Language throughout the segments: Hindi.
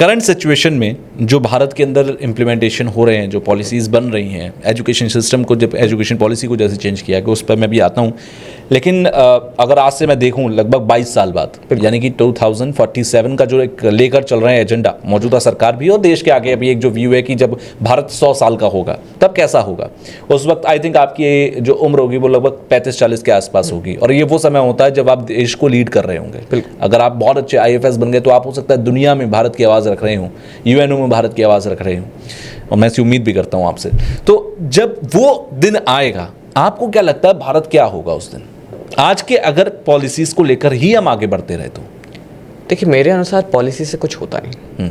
करंट सिचुएशन में जो भारत के अंदर इम्प्लीमेंटेशन हो रहे हैं, जो पॉलिसीज़ बन रही हैं, एजुकेशन सिस्टम को, जब एजुकेशन पॉलिसी को जैसे चेंज किया कि उस पर मैं भी आता हूँ, लेकिन अगर आज से मैं देखूँ लगभग 22 साल बाद, यानी कि 2047 का जो एक लेकर चल रहे हैं एजेंडा मौजूदा सरकार भी और देश के आगे अभी एक जो व्यू है कि जब भारत 100 साल का होगा तब कैसा होगा, उस वक्त आई थिंक आपकी जो उम्र होगी वो लगभग 35-40 के आसपास होगी, और ये वो समय होता है जब आप देश को लीड कर रहे होंगे। अगर आप बहुत अच्छे IAS बन गए तो आप हो सकता है दुनिया में भारत की आवाज़ रख रहे हों, UNO में भारत की आवाज़ रख रहे हों, और मैं ऐसी उम्मीद भी करता हूँ आपसे। तो जब वो दिन आएगा आपको क्या लगता है भारत क्या होगा उस दिन, आज के अगर पॉलिसीज़ को लेकर ही हम आगे बढ़ते रहे तो? देखिए, मेरे अनुसार पॉलिसी से कुछ होता नहीं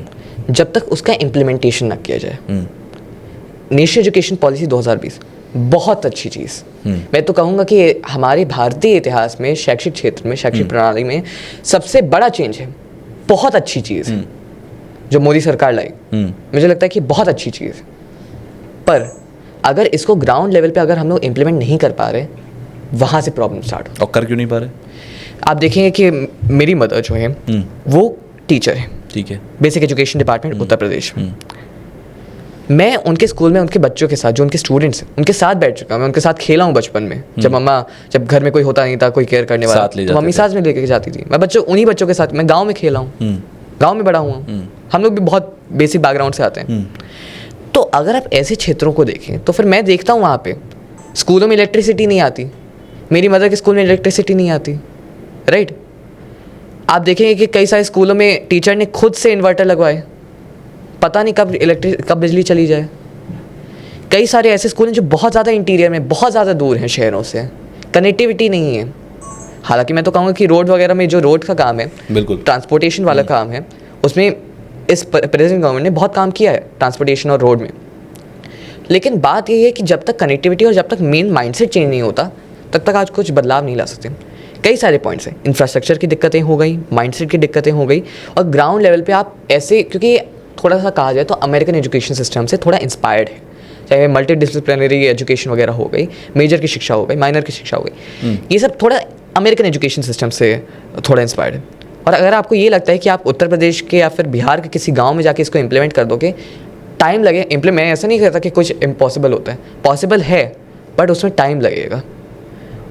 जब तक उसका इम्प्लीमेंटेशन ना किया जाए। नेशनल एजुकेशन पॉलिसी 2020 बहुत अच्छी चीज़, मैं तो कहूँगा कि हमारे भारतीय इतिहास में शैक्षिक क्षेत्र में, शैक्षिक प्रणाली में सबसे बड़ा चेंज है। बहुत अच्छी चीज़ जो मोदी सरकार लाई, मुझे लगता है कि बहुत अच्छी चीज़। पर अगर इसको ग्राउंड लेवल पे अगर हम लोग इम्प्लीमेंट नहीं कर पा रहे, वहाँ से प्रॉब्लम स्टार्ट हो। और कर क्यों नहीं पा रहे? आप देखेंगे कि मेरी मदर जो है वो टीचर है, ठीक है, basic education department Uttar Pradesh में। मैं उनके स्कूल में उनके बच्चों के साथ, जो उनके स्टूडेंट्स हैं, उनके साथ बैठ चुका हूँ। मैं उनके साथ खेला हूँ बचपन में, जब घर में कोई होता नहीं था, कोई केयर करने वाला, तो मम्मी साथ में लेके जाती थी। मैं उन्हीं बच्चों के साथ मैं गाँव में खेला हूँ, गाँव में बड़ा हुआ हूँ। हम लोग भी बहुत बेसिक बैकग्राउंड से आते हैं। तो अगर आप ऐसे क्षेत्रों को देखें तो फिर मैं देखता हूँ वहाँ पे स्कूलों में इलेक्ट्रिसिटी नहीं आती, मेरी मदर के स्कूल में इलेक्ट्रिसिटी नहीं आती, राइट। आप देखेंगे कि कई सारे स्कूलों में टीचर ने खुद से इन्वर्टर लगवाए, पता नहीं कब बिजली चली जाए। कई सारे ऐसे स्कूल हैं जो बहुत ज़्यादा इंटीरियर में, बहुत ज़्यादा दूर हैं शहरों से, कनेक्टिविटी नहीं है। हालांकि मैं तो कहूँगा कि रोड वगैरह में जो रोड का काम है, बिल्कुल ट्रांसपोर्टेशन वाला काम है, उसमें इस प्रेजेंट गवर्नमेंट ने बहुत काम किया है ट्रांसपोर्टेशन और रोड में। लेकिन बात यही है कि जब तक कनेक्टिविटी और जब तक मेन माइंडसेट चेंज नहीं होता तब तक आज कुछ बदलाव नहीं ला सकते। कई सारे पॉइंट्स हैं, इंफ्रास्ट्रक्चर की दिक्कतें हो गई, माइंडसेट की दिक्कतें हो गई, और ग्राउंड लेवल पे आप ऐसे, क्योंकि थोड़ा सा कहा जाए तो अमेरिकन एजुकेशन सिस्टम से थोड़ा इंस्पायर्ड है, चाहे मल्टी डिसिप्लिनरी एजुकेशन वगैरह हो गई, मेजर की शिक्षा हो गई, माइनर की शिक्षा हो गई, ये सब थोड़ा अमेरिकन एजुकेशन सिस्टम से थोड़ा इंस्पायर्ड है। और अगर आपको ये लगता है कि आप उत्तर प्रदेश के या फिर बिहार के किसी गाँव में जाके इसको इम्प्लीमेंट कर दोगे, टाइम लगे मैं ऐसा नहीं कहता कि कुछ इम्पॉसिबल होता है, पॉसिबल है, बट उसमें टाइम लगेगा।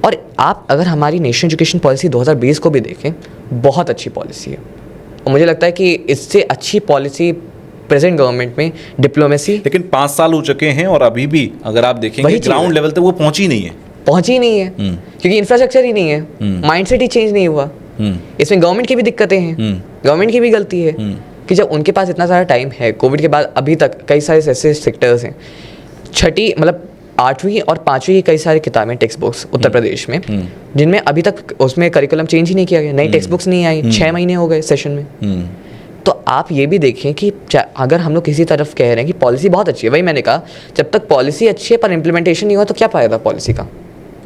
और आप अगर हमारी नेशनल एजुकेशन पॉलिसी 2020 को भी देखें, बहुत अच्छी पॉलिसी है, और मुझे लगता है कि इससे अच्छी पॉलिसी प्रेजेंट गवर्नमेंट में डिप्लोमेसी। लेकिन 5 साल हो चुके हैं और अभी भी अगर आप देखेंगे ग्राउंड लेवल तक वो पहुंची नहीं है, क्योंकि इंफ्रास्ट्रक्चर ही नहीं है, माइंडसेट ही चेंज नहीं हुआ। इसमें गवर्नमेंट की भी दिक्कतें हैं, गवर्नमेंट की भी गलती है कि जब उनके पास इतना सारा टाइम है, कोविड के बाद अभी तक कई सारे ऐसे सेक्टर्स हैं, 6ठी मतलब 8वीं और 5वीं की कई सारी किताबें, टेक्स्ट बुक्स उत्तर प्रदेश में, जिनमें अभी तक उसमें करिकुलम चेंज ही नहीं किया गया, नई टेक्स्ट बुक्स नहीं आई, 6 महीने हो गए सेशन में। तो आप ये भी देखें कि अगर हम लोग किसी तरफ कह रहे हैं कि पॉलिसी बहुत अच्छी है, वही मैंने कहा, जब तक पॉलिसी अच्छी है पर इम्प्लीमेंटेशन नहीं हुआ तो क्या फायदा पॉलिसी का?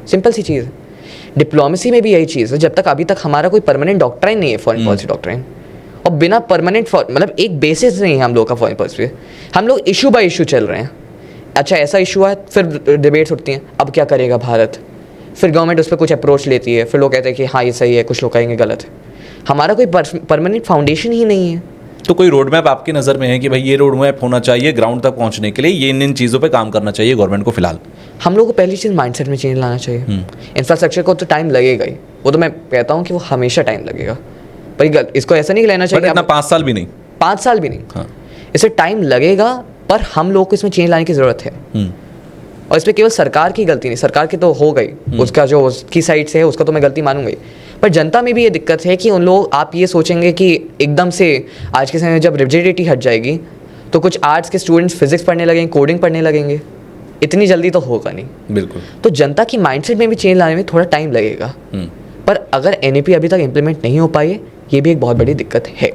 सिंपल सी चीज़ है। डिप्लोमेसी में भी यही चीज़ है, जब तक अभी तक हमारा कोई परमानेंट डॉक्ट्राइन नहीं है, फॉरेन पॉलिसी डॉक्ट्राइन, और बिना परमानेंट मतलब एक बेसिस नहीं है हम लोग का फॉरेन पॉलिसी, हम लोग इशू बाय इशू चल रहे हैं। अच्छा, ऐसा इशू है, फिर डिबेट्स उठती हैं, अब क्या करेगा भारत, फिर गवर्नमेंट उस पर कुछ अप्रोच लेती है, फिर लोग कहते हैं कि हाँ ये सही है, कुछ लोग कहेंगे गलत है। हमारा कोई परमानेंट फाउंडेशन ही नहीं है। तो कोई रोड मैप आपकी नज़र में है कि भाई ये रोड मैप होना चाहिए ग्राउंड तक पहुंचने के लिए, ये इन चीज़ों पे काम करना चाहिए गवर्नमेंट को? फिलहाल हम लोग को पहली चीज़ माइंडसेट में चेंज लाना चाहिए। इंफ्रास्ट्रक्चर को तो टाइम लगेगा ही, वो तो मैं कहता हूँ कि वो हमेशा टाइम लगेगा, पर इसको ऐसा नहीं लेना चाहिए 5 साल भी नहीं, 5 साल भी नहीं, हाँ। इसे टाइम लगेगा, पर हम लोग को इसमें चेंज लाने की ज़रूरत है। और इसमें केवल सरकार की गलती नहीं, सरकार की तो हो गई, उसका जो उसकी साइड से है उसका तो मैं गलती मानूंगा ही, पर जनता में भी ये दिक्कत है कि उन लोग, आप ये सोचेंगे कि एकदम से आज के समय में जब रिजिडिटी हट जाएगी तो कुछ आर्ट्स के स्टूडेंट्स फिजिक्स पढ़ने लगेंगे, कोडिंग पढ़ने लगेंगे, इतनी जल्दी तो होगा नहीं। बिल्कुल। तो जनता की माइंडसेट में भी चेंज लाने में थोड़ा टाइम लगेगा, पर अगर NEP अभी तक इम्प्लीमेंट नहीं हो पाई है, ये भी एक बहुत बड़ी दिक्कत है,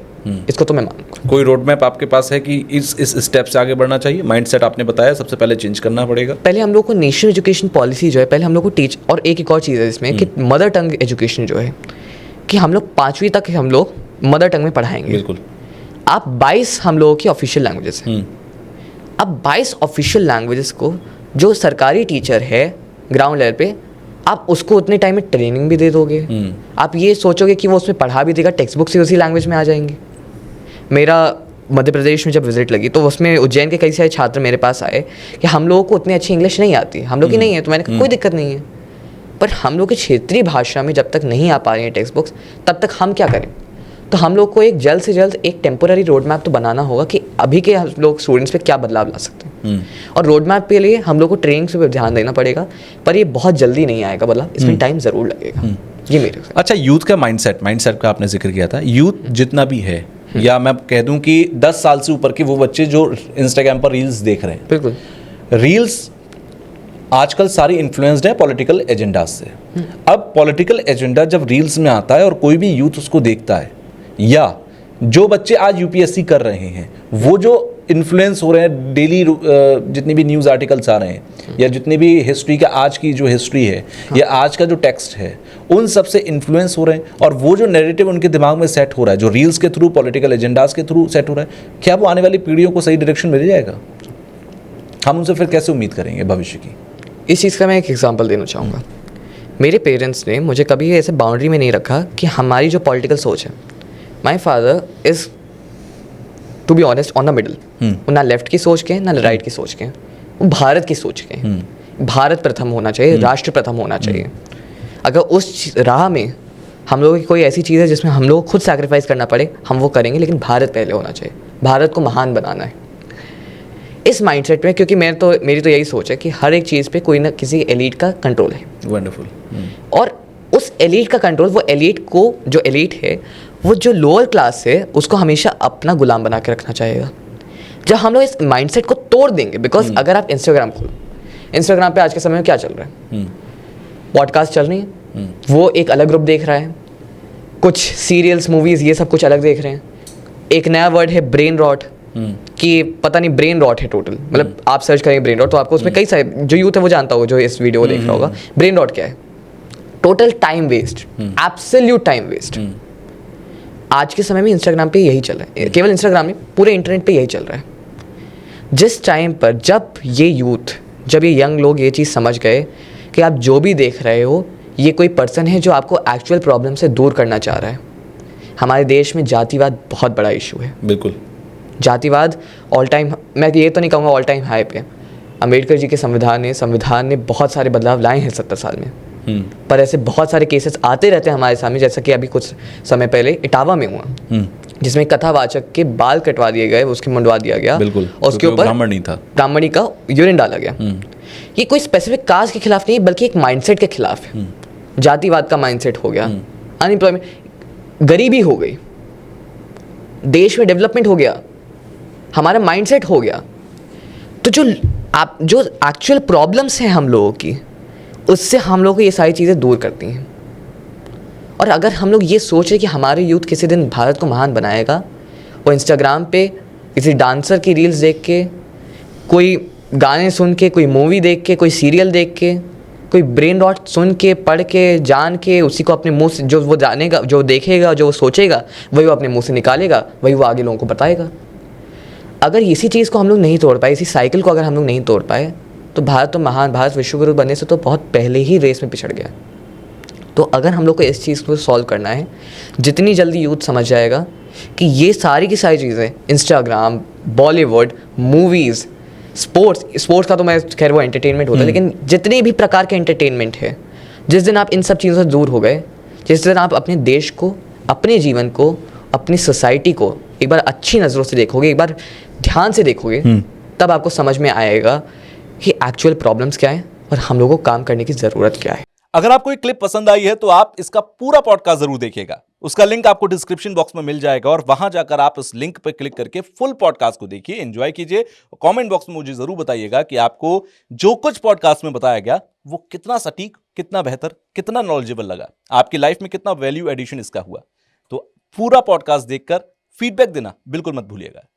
इसको तो मैं मानूंगा। कोई रोड मैप आपके पास है कि इस स्टेप से आगे बढ़ना चाहिए? माइंडसेट आपने बताया सबसे पहले चेंज करना पड़ेगा। पहले हम लोग को नेशनल एजुकेशन पॉलिसी जो है, पहले हम लोग को टीच, और एक और चीज़ है इसमें कि मदर टंग एजुकेशन जो है, कि हम लोग 5वीं तक हम लोग मदर टंग में पढ़ाएंगे। बिल्कुल। आप 22 हम लोगों की ऑफिशियल लैंग्वेजेस हैं। अब 22 ऑफिशियल लैंग्वेजेस को जो सरकारी टीचर है ग्राउंड लेवल पे, आप उसको उतने टाइम में ट्रेनिंग भी दे दोगे, आप ये सोचोगे कि वो उसमें पढ़ा भी देगा, टेक्स्ट बुक से उसी लैंग्वेज में आ जाएंगे। मेरा मध्य प्रदेश में जब विजिट लगी तो उसमें उज्जैन के कई सारे छात्र मेरे पास आए कि हम लोगों को उतनी अच्छी इंग्लिश नहीं आती, हम लोग की नहीं है। तो मैंने कहा कोई दिक्कत नहीं है, पर हम लोग की क्षेत्रीय भाषा में जब तक नहीं आ पा रही है टेक्स्ट बुक्स, तब तक हम क्या करें। तो हम लोग को एक जल्द से जल्द एक टेम्पोररी रोड मैप तो बनाना होगा कि अभी के हम लोग स्टूडेंट्स पे क्या बदलाव ला सकते हैं। और रोड मैप के लिए हम लोग को ट्रेनिंग पे ध्यान देना पड़ेगा, पर ये बहुत जल्दी नहीं आएगा बदलाव, इसमें टाइम ज़रूर लगेगा। ये मेरे। अच्छा, यूथ का माइंडसेट का आपने जिक्र किया था। यूथ जितना भी है, या मैं कह दूं कि 10 साल से ऊपर के वो बच्चे जो इंस्टाग्राम पर रील्स देख रहे हैं, बिल्कुल रील्स आजकल सारी इन्फ्लुएंस्ड है पॉलिटिकल एजेंडा से। अब पॉलिटिकल एजेंडा जब रील्स में आता है और कोई भी यूथ उसको देखता है, या जो बच्चे आज यूपीएससी कर रहे हैं वो जो इन्फ्लुएंस हो रहे हैं डेली, जितनी भी न्यूज़ आर्टिकल्स आ रहे हैं या जितनी भी हिस्ट्री का आज की जो हिस्ट्री है या आज का जो टेक्स्ट है, उन सब से इन्फ्लुएंस हो रहे हैं। और वो जो नैरेटिव उनके दिमाग में सेट हो रहा है, जो रील्स के थ्रू, पॉलिटिकल एजेंडाज के थ्रू सेट हो रहा है, क्या वो आने वाली पीढ़ियों को सही डायरेक्शन मिल जाएगा? हम उनसे फिर कैसे उम्मीद करेंगे भविष्य की? इस चीज़ का मैं एक एग्जांपल देना चाहूँगा। मेरे पेरेंट्स ने मुझे कभी ऐसे बाउंड्री में नहीं रखा कि हमारी जो पॉलिटिकल सोच है, my father is to be honest on the middle. वो ना लेफ्ट की सोच के ना राइट की सोच के, वो भारत की सोच के। भारत प्रथम होना चाहिए, राष्ट्र प्रथम होना चाहिए। अगर उस राह में हम लोगों की कोई ऐसी चीज़ है जिसमें हम लोग खुद सैक्रिफाइस करना पड़े, हम वो करेंगे, लेकिन भारत पहले होना चाहिए। भारत को महान बनाना है इस माइंडसेट में, क्योंकि मेरी तो यही सोच है कि हर एक चीज़ पे कोई ना किसी एलीट का कंट्रोल है। वंडरफुल। और उस एलीट का कंट्रोल, वो एलीट को, जो एलीट है वो जो लोअर क्लास है उसको हमेशा अपना गुलाम बना के रखना चाहेगा। जब हम लोग इस माइंडसेट को तोड़ देंगे, बिकॉज अगर आप इंस्टाग्राम खोलो, इंस्टाग्राम पे आज के समय में क्या चल रहा है, पॉडकास्ट चल रही है, वो एक अलग ग्रुप देख रहा है, कुछ सीरियल्स, मूवीज़, ये सब कुछ अलग देख रहे हैं। एक नया वर्ड है ब्रेन रॉट, कि पता नहीं ब्रेन रॉट है टोटल, मतलब आप सर्च करेंगे ब्रेन रॉट तो आपको उसमें कई सारे, जो यूथ है वो जानता होगा, जो इस वीडियो को देख रहा होगा। ब्रेन रॉट क्या है? Total time waste, absolute time waste. आज के समय में इंस्टाग्राम पे यही चल रहा है, केवल इंस्टाग्राम नहीं, पूरे इंटरनेट पे यही चल रहा है। जिस टाइम पर जब ये यूथ, जब ये यंग लोग ये चीज़ समझ गए कि आप जो भी देख रहे हो ये कोई पर्सन है जो आपको एक्चुअल प्रॉब्लम से दूर करना चाह रहा है। हमारे देश में जातिवाद बहुत बड़ा इशू है। बिल्कुल, जातिवाद ऑल टाइम, मैं ये तो नहीं कहूँगा ऑल टाइम हाई पे। अम्बेडकर जी के संविधान ने बहुत सारे बदलाव लाए हैं 70 साल में, पर ऐसे बहुत सारे केसेस आते रहते हैं हमारे सामने, जैसा कि अभी कुछ समय पहले इटावा में हुआ, जिसमें कथावाचक के बाल कटवा दिए गए, उसके मुंडवा दिया गया, बिल्कुल, और उसके ऊपर ब्राह्मणी का यूरिन डाला गया। ये कोई स्पेसिफिक कास्ट के खिलाफ नहीं, बल्कि एक माइंडसेट के खिलाफ है। जातिवाद का माइंडसेट हो गया, अनएम्प्लॉयमेंट, गरीबी हो गई, देश में डेवलपमेंट हो गया, हमारा माइंडसेट हो गया। तो जो एक्चुअल प्रॉब्लम्स हैं हम लोगों की, उससे हम लोग को ये सारी चीज़ें दूर करती हैं। और अगर हम लोग ये सोच रहे कि हमारे यूथ किसी दिन भारत को महान बनाएगा, वो इंस्टाग्राम पे किसी डांसर की रील्स देख के, कोई गाने सुन के, कोई मूवी देख के, कोई सीरियल देख के, कोई ब्रेन रॉट सुन के, पढ़ के, जान के, उसी को अपने मुंह से, जो वो जानेगा, जो देखेगा, जो वो सोचेगा, वही वो अपने मुंह से निकालेगा, वही वो आगे लोगों को बताएगा। अगर इसी चीज़ को हम लोग नहीं तोड़ पाए, इसी साइकिल को अगर हम लोग नहीं तोड़ पाए, तो भारत तो महान, भारत विश्वगुरु बनने से तो बहुत पहले ही रेस में पिछड़ गया। तो अगर हम लोग को इस चीज़ को सॉल्व करना है, जितनी जल्दी यूथ समझ जाएगा कि ये सारी की सारी चीज़ें, इंस्टाग्राम, बॉलीवुड, मूवीज़, स्पोर्ट्स का तो मैं खैर वो एंटरटेनमेंट होता है, लेकिन जितने भी प्रकार के एंटरटेनमेंट है, जिस दिन आप इन सब चीज़ों से दूर हो गए, जिस दिन आप अपने देश को, अपने जीवन को, अपनी सोसाइटी को एक बार अच्छी नज़रों से देखोगे, एक बार ध्यान से देखोगे, तब आपको समझ में आएगा कि एक्चुअल प्रॉब्लम्स क्या है और हम लोगों को काम करने की ज़रूरत क्या है। अगर आपको ये क्लिप पसंद आई है तो आप इसका पूरा पॉडकास्ट जरूर देखिएगा। उसका लिंक आपको डिस्क्रिप्शन बॉक्स में मिल जाएगा और वहां जाकर आप उस लिंक पर क्लिक करके फुल पॉडकास्ट को देखिए, एंजॉय कीजिए। कमेंट बॉक्स में मुझे जरूर बताइएगा कि आपको जो कुछ पॉडकास्ट में बताया गया वो कितना सटीक, कितना बेहतर, कितना नॉलेजेबल लगा, आपकी लाइफ में कितना वैल्यू एडिशन इसका हुआ। तो पूरा पॉडकास्ट देखकर फीडबैक देना बिल्कुल मत भूलिएगा।